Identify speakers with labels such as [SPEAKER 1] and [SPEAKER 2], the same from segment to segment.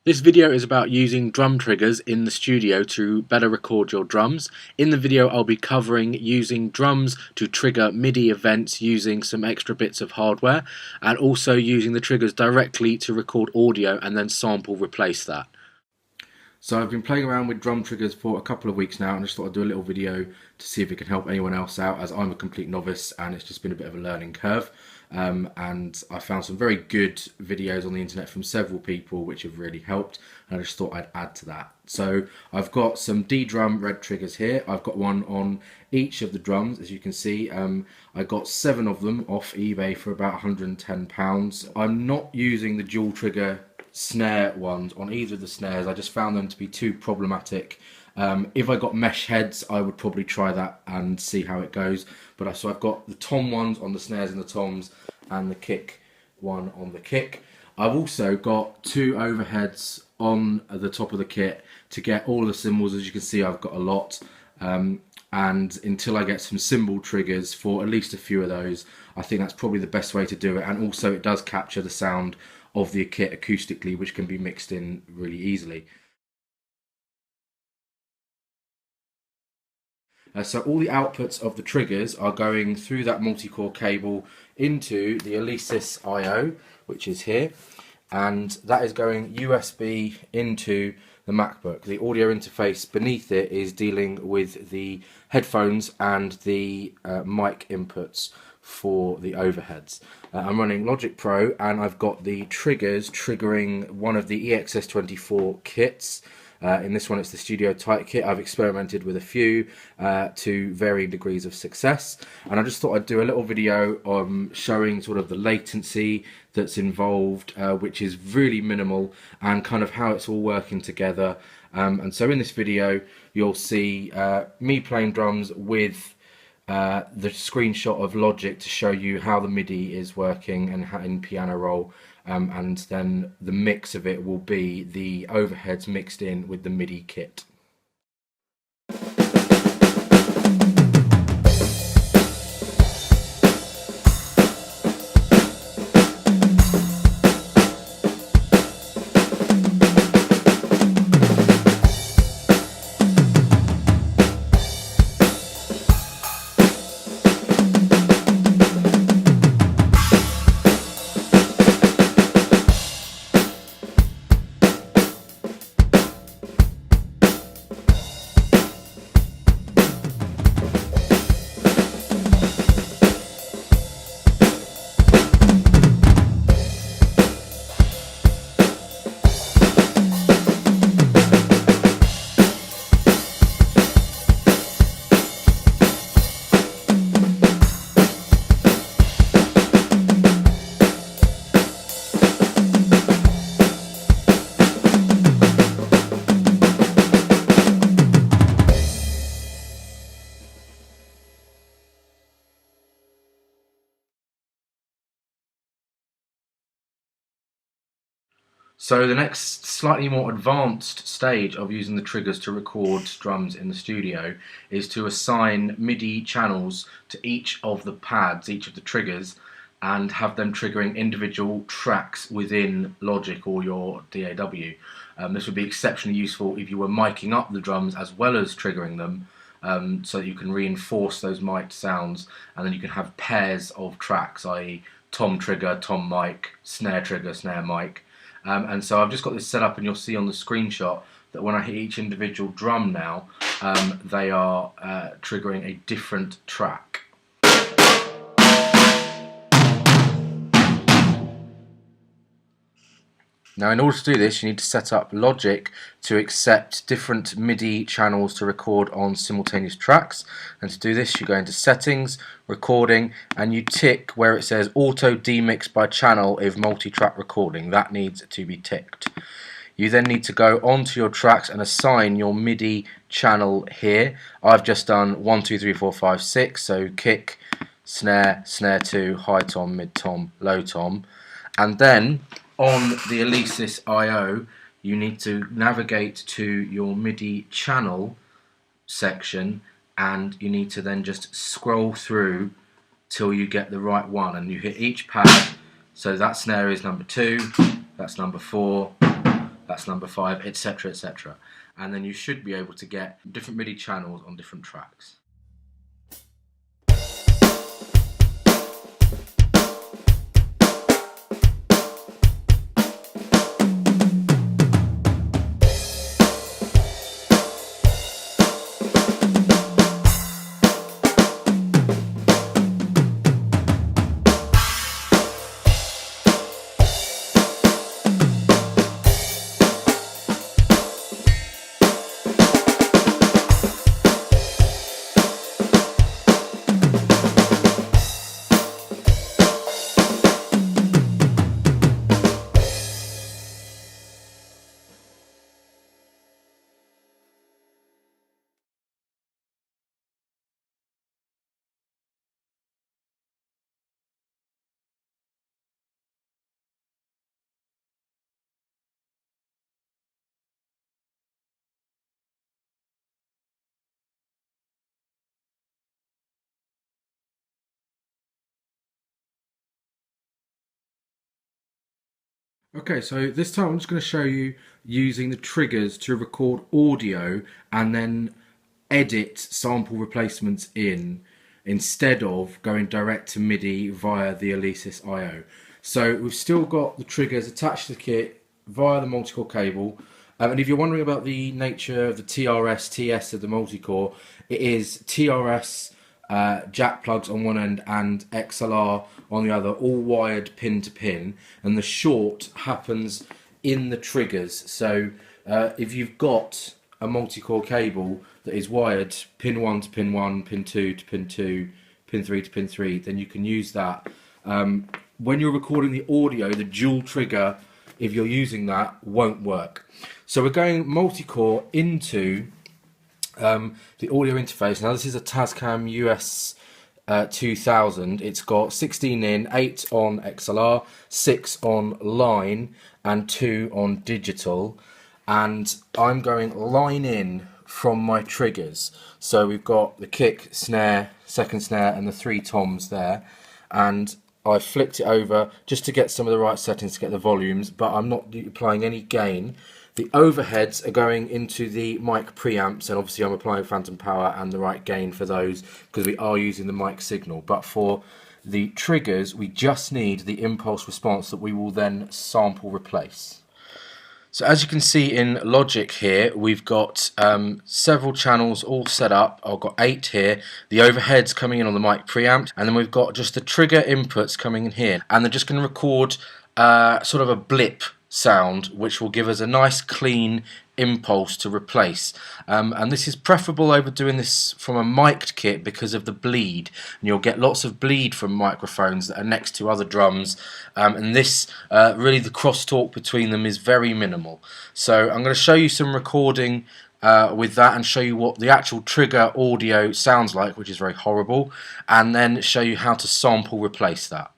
[SPEAKER 1] This video is about using drum triggers in the studio to better record your drums. In the video I'll be covering using drums to trigger MIDI events using some extra bits of hardware, and also using the triggers directly to record audio and then sample replace that. So I've been playing around with drum triggers for a couple of weeks now, and I just thought I'd do a little video to see if it can help anyone else out, as I'm a complete novice and it's just been a bit of a learning curve. And I found some very good videos on the internet from several people which have really helped, and I just thought I'd add to that. So I've got some D-drum red triggers here. I've got one on each of the drums, as you can see. I got 7 of them off eBay for about £110. I'm not using the dual trigger snare ones on either of the snares. I just found them to be too problematic. If I got mesh heads, I would probably try that and see how it goes. But so I've got the tom ones on the snares and the toms, and the kick one on the kick. I've also got 2 overheads on the top of the kit to get all of the cymbals. As you can see, I've got a lot. And until I get some cymbal triggers for at least a few of those, I think that's probably the best way to do it. And also it does capture the sound of the kit acoustically, which can be mixed in really easily. So all the outputs of the triggers are going through that multi-core cable into the Alesis I/O, which is here, and that is going USB into the MacBook. The audio interface beneath it is dealing with the headphones and the mic inputs for the overheads. I'm running Logic Pro, and I've got the triggers triggering one of the EXS24 kits. In this one it's the Studio Tight kit. I've experimented with a few to varying degrees of success, and I just thought I'd do a little video showing sort of the latency that's involved, which is really minimal, and kind of how it's all working together. And so in this video you'll see me playing drums with the screenshot of Logic to show you how the MIDI is working and how in piano roll, and then the mix of it will be the overheads mixed in with the MIDI kit. So the next slightly more advanced stage of using the triggers to record drums in the studio is to assign MIDI channels to each of the pads, each of the triggers, and have them triggering individual tracks within Logic or your DAW. This would be exceptionally useful if you were miking up the drums as well as triggering them, so that you can reinforce those mic'd sounds, and then you can have pairs of tracks, i.e. tom trigger, tom mic, snare trigger, snare mic. And so I've just got this set up, and you'll see on the screenshot that when I hit each individual drum now, they are triggering a different track. Now, in order to do this, you need to set up Logic to accept different MIDI channels to record on simultaneous tracks. And to do this, you go into Settings, Recording, and you tick where it says Auto Demix by Channel if multi-track recording. That needs to be ticked. You then need to go onto your tracks and assign your MIDI channel here. I've just done 1, 2, 3, 4, 5, 6, so kick, snare, snare 2, high tom, mid tom, low tom, and then on the Alesis I/O you need to navigate to your MIDI channel section, and you need to then just scroll through till you get the right one, and you hit each pad. So that snare is number 2, that's number 4, that's number 5, etc, etc. And then you should be able to get different MIDI channels on different tracks. Okay, so this time I'm just going to show you using the triggers to record audio and then edit sample replacements in instead of going direct to MIDI via the Alesis I/O. So we've still got the triggers attached to the kit via the multi-core cable. And if you're wondering about the nature of the TRS, TS of the multi-core, it is TRS jack plugs on one end and XLR on the other, all wired pin to pin, and the short happens in the triggers. So if you've got a multi-core cable that is wired pin 1 to pin 1, pin 2 to pin 2, pin 3 to pin 3, then you can use that. When you're recording the audio, the dual trigger, if you're using that, won't work. So we're going multi-core into the audio interface. Now this is a Tascam US 2000. It's got 16 in, 8 on XLR, 6 on line and 2 on digital, and I'm going line in from my triggers. So we've got the kick, snare, second snare and the 3 toms there, and I flicked it over just to get some of the right settings to get the volumes, but I'm not applying any gain. The overheads are going into the mic preamps, and obviously I'm applying phantom power and the right gain for those because we are using the mic signal. But for the triggers, we just need the impulse response that we will then sample replace. So as you can see in Logic here, we've got several channels all set up. I've got 8 here, the overheads coming in on the mic preamp, and then we've got just the trigger inputs coming in here. And they're just going to record sort of a blip sound, which will give us a nice clean impulse to replace. And this is preferable over doing this from a mic'd kit because of the bleed, and you'll get lots of bleed from microphones that are next to other drums, and this really the crosstalk between them is very minimal. So I'm going to show you some recording with that and show you what the actual trigger audio sounds like, which is very horrible, and then show you how to sample replace that.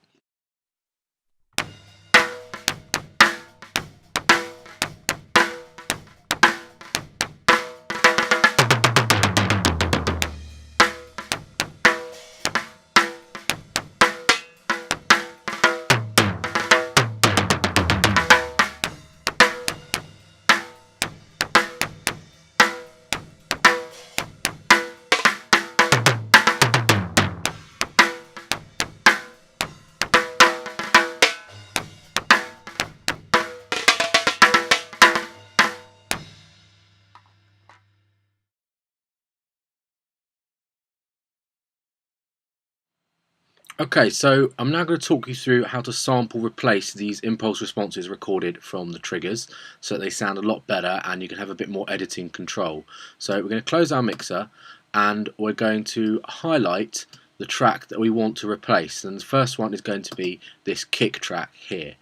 [SPEAKER 1] Okay, so I'm now going to talk you through how to sample replace these impulse responses recorded from the triggers so that they sound a lot better and you can have a bit more editing control. So we're going to close our mixer and we're going to highlight the track that we want to replace, and the first one is going to be this kick track here.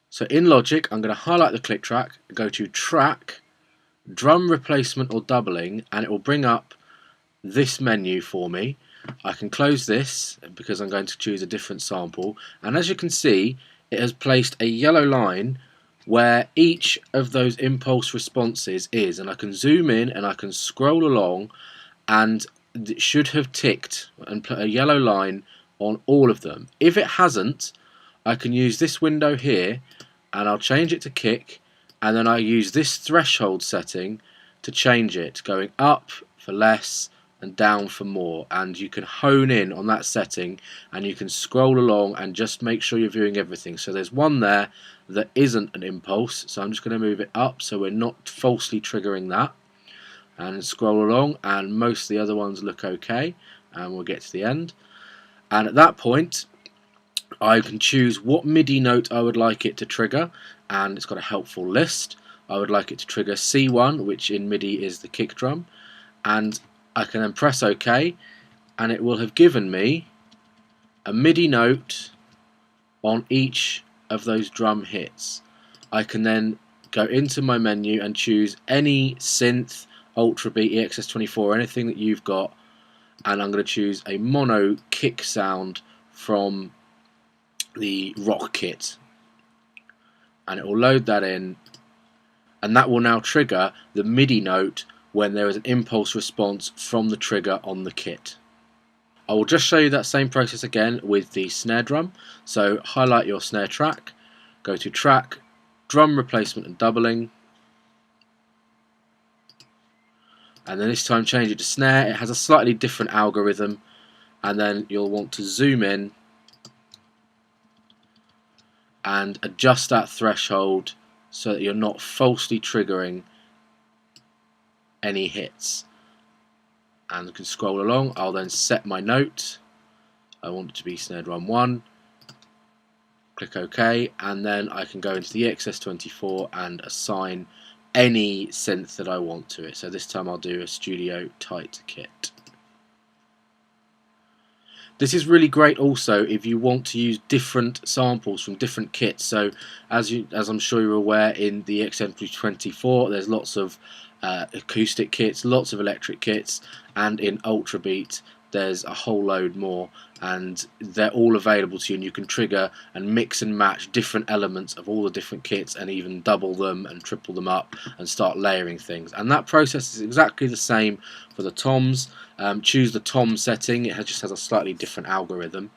[SPEAKER 1] So in Logic I'm going to highlight the click track, go to track, drum replacement or doubling, and it will bring up this menu for me. I can close this because I'm going to choose a different sample, and as you can see it has placed a yellow line where each of those impulse responses is, and I can zoom in and I can scroll along and it should have ticked and put a yellow line on all of them. If it hasn't, I can use this window here and I'll change it to kick and then I use this threshold setting to change it, going up for less and down for more, and you can hone in on that setting and you can scroll along and just make sure you're viewing everything. So there's one there that isn't an impulse, so I'm just going to move it up so we're not falsely triggering that, and scroll along, and most of the other ones look okay, and we'll get to the end. And at that point I can choose what MIDI note I would like it to trigger, and it's got a helpful list. I would like it to trigger C1, which in MIDI is the kick drum, and I can then press OK, and it will have given me a MIDI note on each of those drum hits. I can then go into my menu and choose any synth, Ultrabeat, EXS24, anything that you've got, and I'm going to choose a mono kick sound from the rock kit, and it will load that in, and that will now trigger the MIDI note when there is an impulse response from the trigger on the kit. I will just show you that same process again with the snare drum. So highlight your snare track, go to track, drum replacement and doubling, and then this time change it to snare. It has a slightly different algorithm, and then you'll want to zoom in and adjust that threshold so that you're not falsely triggering any hits. And you can scroll along. I'll then set my note. I want it to be snare drum 1. Click OK, and then I can go into the EXS24 and assign any synth that I want to it. So this time I'll do a Studio Tight kit. This is really great also if you want to use different samples from different kits. So as I'm sure you're aware, in the EXS24 there's lots of acoustic kits, lots of electric kits, and in Ultrabeat there's a whole load more, and they're all available to you, and you can trigger and mix and match different elements of all the different kits and even double them and triple them up and start layering things. And that process is exactly the same for the toms. Choose the tom setting, it just has a slightly different algorithm,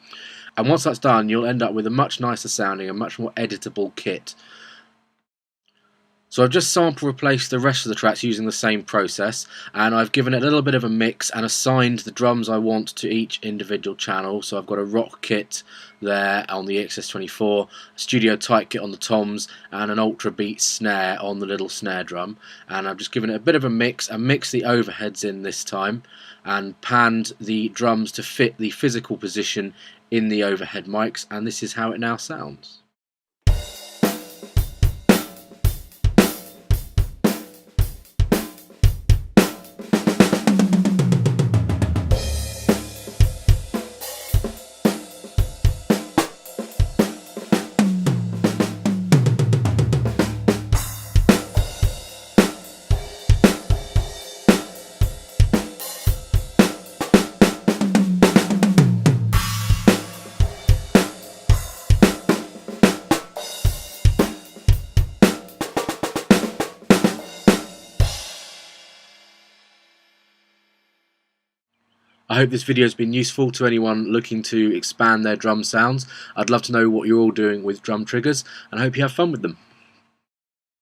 [SPEAKER 1] and once that's done you'll end up with a much nicer sounding and much more editable kit. So I've just sample replaced the rest of the tracks using the same process, and I've given it a little bit of a mix and assigned the drums I want to each individual channel. So I've got a rock kit there on the EXS24, a Studio Tight kit on the toms, and an Ultrabeat snare on the little snare drum. And I've just given it a bit of a mix and mixed the overheads in this time, and panned the drums to fit the physical position in the overhead mics, and this is how it now sounds. I hope this video has been useful to anyone looking to expand their drum sounds. I'd love to know what you're all doing with drum triggers, and I hope you have fun with them.